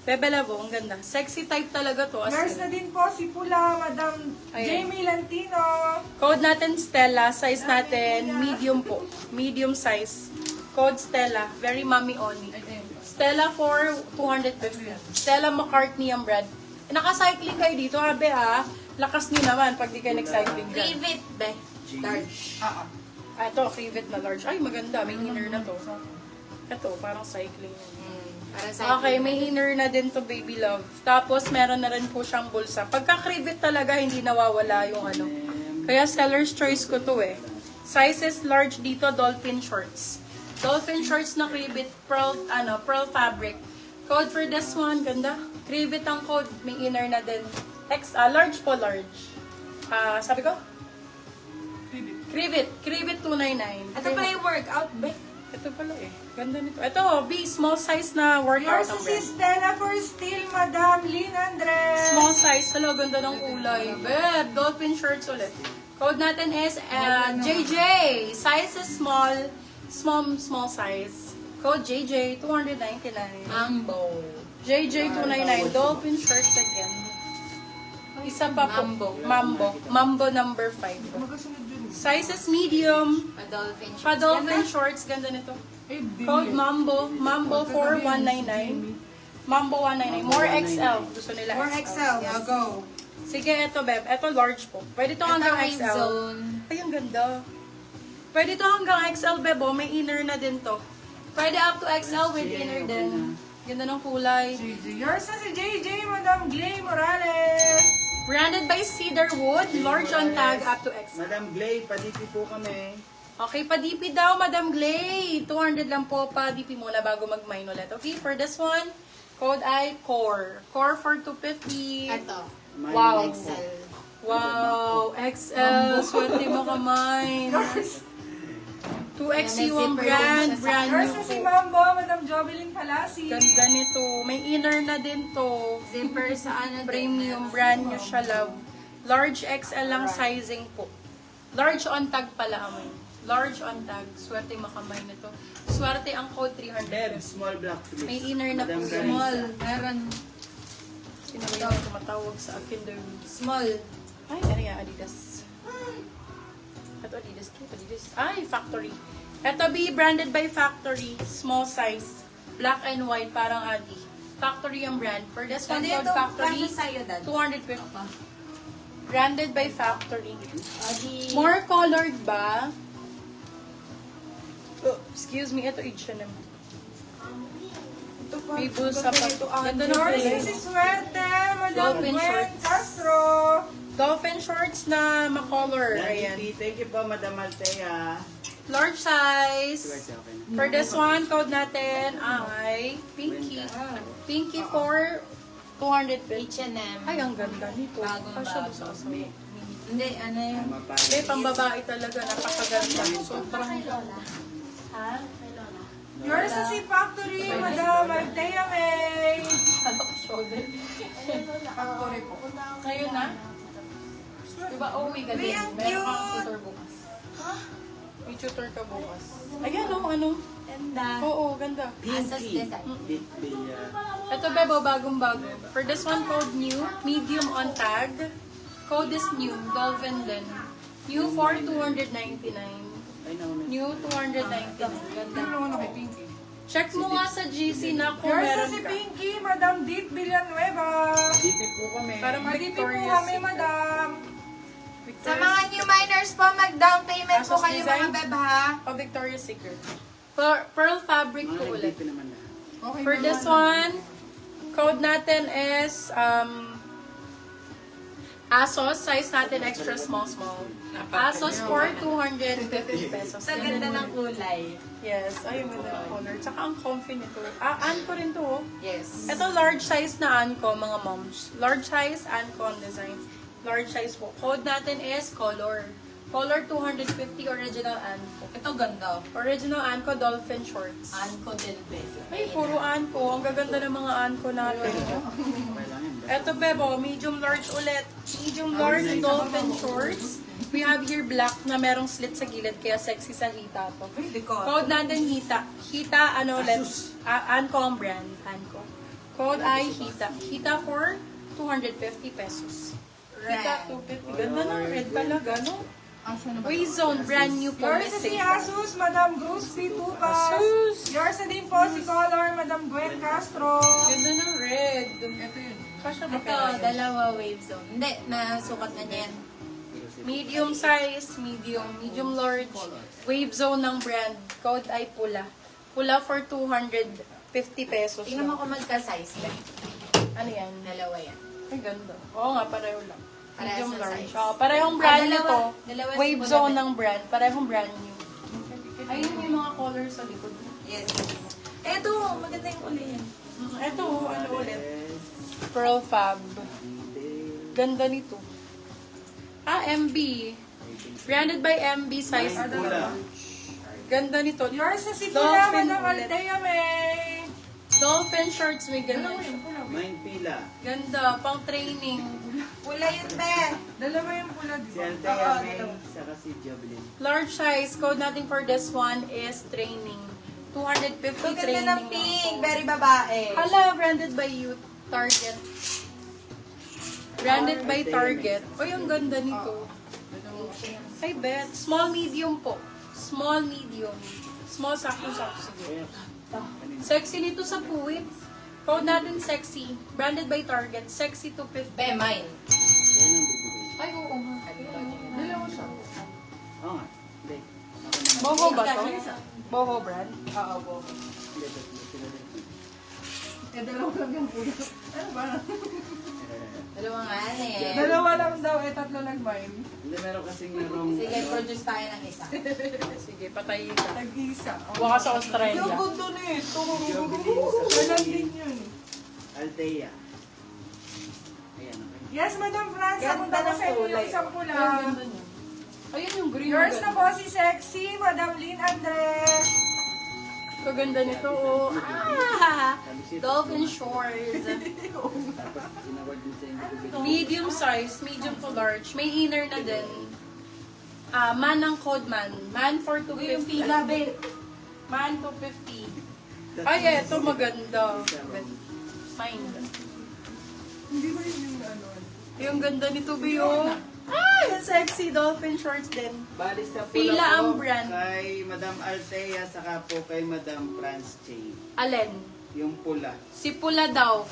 Bebe Lavo, ang ganda. Sexy type talaga to. Nurse na din po si Pula, Madam Ayan. Jamie Lantino. Code natin Stella, size natin medium po. Medium size. Code Stella, very mommy only. Stella for 250. Stella McCartney ang brand. Naka-cycling kayo dito, abe Lakas nyo naman pag di kayo nag-cycling dyan. Rivet, be. Large. Ito, Rivet na large. Ay, maganda. May inner na to. Ito, parang cycling. Para sa Okay, may inner na din to, baby love. Tapos, meron na rin po siyang bulsa. Pagka-Rivet talaga, hindi nawawala yung ano. Kaya seller's choice ko to eh. Sizes large dito, dolphin shorts. Dolphin shorts na Rivet, pearl fabric. Code for this one, ganda. Rivet ang code, may inner na din. Large po, large. Sabi ko? Rivet 299. Ito pala yung workout, be. Ito pala eh. Ganda nito. Ito, B, small size na workout Yours ang si brand. Stella for Steel, Madam Lynn Andres. Small size. Hello, ganda ng kulay. Beb, dolphin shirts ulit. Code natin is JJ. Size is small size. Code JJ, 299. Mambo. JJ, 299. Dolphin shirts again. Isa pa po. Mambo number 5. Magkasunod yun. Sizes medium. Pa-dolphin shorts. Pa-dolphin shorts, ganda nito. Code Mambo for 199. Mambo 199. More XL. Gusto nila More XL, Yes. go. Sige, ito, Beb. Ito, large po. Pwede ito hanggang Wave XL. zone. Ay, ang ganda. Pwede ito hanggang XL, Beb. Oh. May inner na din to. Pwede up to XL with inner din. Ganda ng kulay. Yours na si JJ, Madam Glay Morales. Branded by Cedarwood. Large on tag up to XL. Madam Glay, padipi po kami. Okay, pa-DP daw, Madam Glay. 200 lang po, pa-DP muna bago mag-mine ulit. Okay, for this one, code ay CORE. CORE for 250. Ito. Wow. XL. Wow, XL. Swerte mo ka, mine. 2XC1 brand. Brand Yours new na si po. Mambo, Madam Jovelyn Palasi. Ganda nito. May inner na din to. Zipper sa ano. Premium brand new siya, love. Large XL lang sizing po. Large on tag pala amoy. Large on tag. Swerte makamay na to. Swerte ang code Deb, 300. small black please. May inner na po. Madam Glay. Small. Meron. Sino ba yung tumatawag sa akin daw? Small. Ay, ano yan? Adidas. Ito Adidas to. Adidas. Ay, Factory. Ito B, branded by Factory. Small size. Black and white, parang Adi. Factory ang brand. For this one called Factory, sa'yo, Dad. 250. Branded by Factory. Adi. More colored ba? Oh, excuse me, ito H&M. May bulsa pa. Ganda ng Yours kulay. na si Suerte, Madam Dolphin Gwen shorts. Castro. Dolphin shorts na makolor. Ayan. Ayan. Thank you po, Madam Altea. Large size. For this one, code natin ay Pinky. Pinky for 250. H&M. Ay, ang ganda nito. Bagong Kasya bago. sa asawa. Hindi, ano yun? Eh, pambabae talaga. Napakaganda. Sobrang... Ha? Yours na si Factory, Madam Altea May. Ano ko shoulder? Factory po. Ngayon na? Diba, uwi ka din. May ang Meron kang cute. tutor bukas. May tutor ka bukas. Ayan, ano? Ganda. Oo, ganda. Asas Pinky. design. Big Bill. Ito, Bebo, bagong-bago. For this one, code new. Medium on tag. Code is new. Dolphin din. New for 299. Ay, nauna. New 299. Ganda. Ano kay Pinky? Check mo nga sa GC na kung Yours na meron si ka. Pinky, Madam Deep Villanueva. Dipi po kami. Para Magdipi po Victoria's kami, Secret. Madam. Sa mga new miners po, mag-down payment po Asos kayo mga design. beb ha. Victoria's Secret. Pearl fabric Mga po ulit. nagdipi naman na. Okay For naman. this one, code natin is ASOS. Size natin extra small. ASOS for 250 pesos. Sa ganda ng kulay. Yes, ayun ganda ng color. Tsaka ang comfy nito. Anko rin to. Oh. Yes. Ito large size na Anko, mga moms. Large size Anko ang design. Large size po. Code natin is color. Color 250 original Anko. Ito ganda. Original Anko Dolphin Shorts. Anko del beso. Ay, puro Anko. Ang gaganda ng mga Anko natin. Okay lang yan. Eto, Bebo, medium large ulit. Medium large Dolphin Shorts. We have here black na merong slit sa gilid, kaya sexy sa hita to. Hindi ko. Code natin hita. Hita, ano ulit? Anko ang brand. Anko. Code ay Hita. Hita for 250 pesos. Hita 250. Ganda ng red talaga, no? Wayzone, brand new po. Yours na si Asus, Madam Bruce P. Tupas. Asus. Yours na din po si Color, Madam Gwen Castro. Ganda ng red. Ito yun. Kasha ba Ito, kaya? dalawa wave zone. Hindi, nasukat na niya yan. Medium size, medium large. Wave zone ng brand. Code ay pula. Pula for 250 pesos. Tingnan mo kung magka-size ba. Ano yan? Dalawa yan. Ay, ganda. Oo nga, pareho lang. Parehas Medium ng large. size. Oh, parehong brand nito. dalawa Wave si zone Bulabit. ng brand. Parehong brand new. Ayun may mga colors sa likod. Yes. Eto, maganda yung kulay yan. Ito, ano ulit? Pearl Fab. Ganda nito. MB. Branded by MB size. Pula. Ganda nito. Yours na si Pula, Dolphin Madam ulit. Althea May. Dolphin shorts may ganyan. Mind pila. Ganda, pang training. Pula yun, be. Dalawa yung pula, di Si ba? Althea May, saka si Jovelyn. Large size, code natin for this one is training. 250 Ang training. ganda ng pink. Very babae. Hala, branded by you. Target. Branded by Target. Oy, ang ganda nito. Ay, bet. Small, medium po. Small, medium. Small, sakto-sakto. Sige. Sexy nito sa puwit. Code natin sexy. Branded by Target. Sexy to 50. Be, mine. Yan ang bibigay. Ay, oo nga. Dalawa siya. Oo nga. Hindi. Ako naman. Boho ba to? Boho brand? Oo, bo. Hindi, sila din. Eh, dalawa lang yung pula. Ano ba? Dalawa nga eh. Dalawa lang daw, eh, tatlo lang mine. Hindi, meron kasing merong... Sige, produce tayo ng isa. Sige, patayin ka. Tag-isa. Buka sa Australia. Yung gundo na ito. Jovelyn sa Walang si din yun. Althea. Ayan, okay. Yes, Madam Franz. Ganda Punta ko ng sa inyo yung kulay. isang pula. Ang ganda niya. Ayun yung green. Yours na maganda. po si Sexy, Madam Lynn Andres. Kaganda nito. Oh. Dolphin shorts. Tapos sinawag din sa individual. Medium size, medium to large. May inner na din. Man ng code man. Man for 250. Labi. Man 250. Ay, eto maganda. Fine. Hindi ba yun yung ano? Yung ganda nito, Bio. Ay, sexy dolphin shorts din. Bali sa Pila pula ang po brand. kay Madam Althea, saka po kay Madam Franz Chain. Alin? Yung pula. Si Pula daw.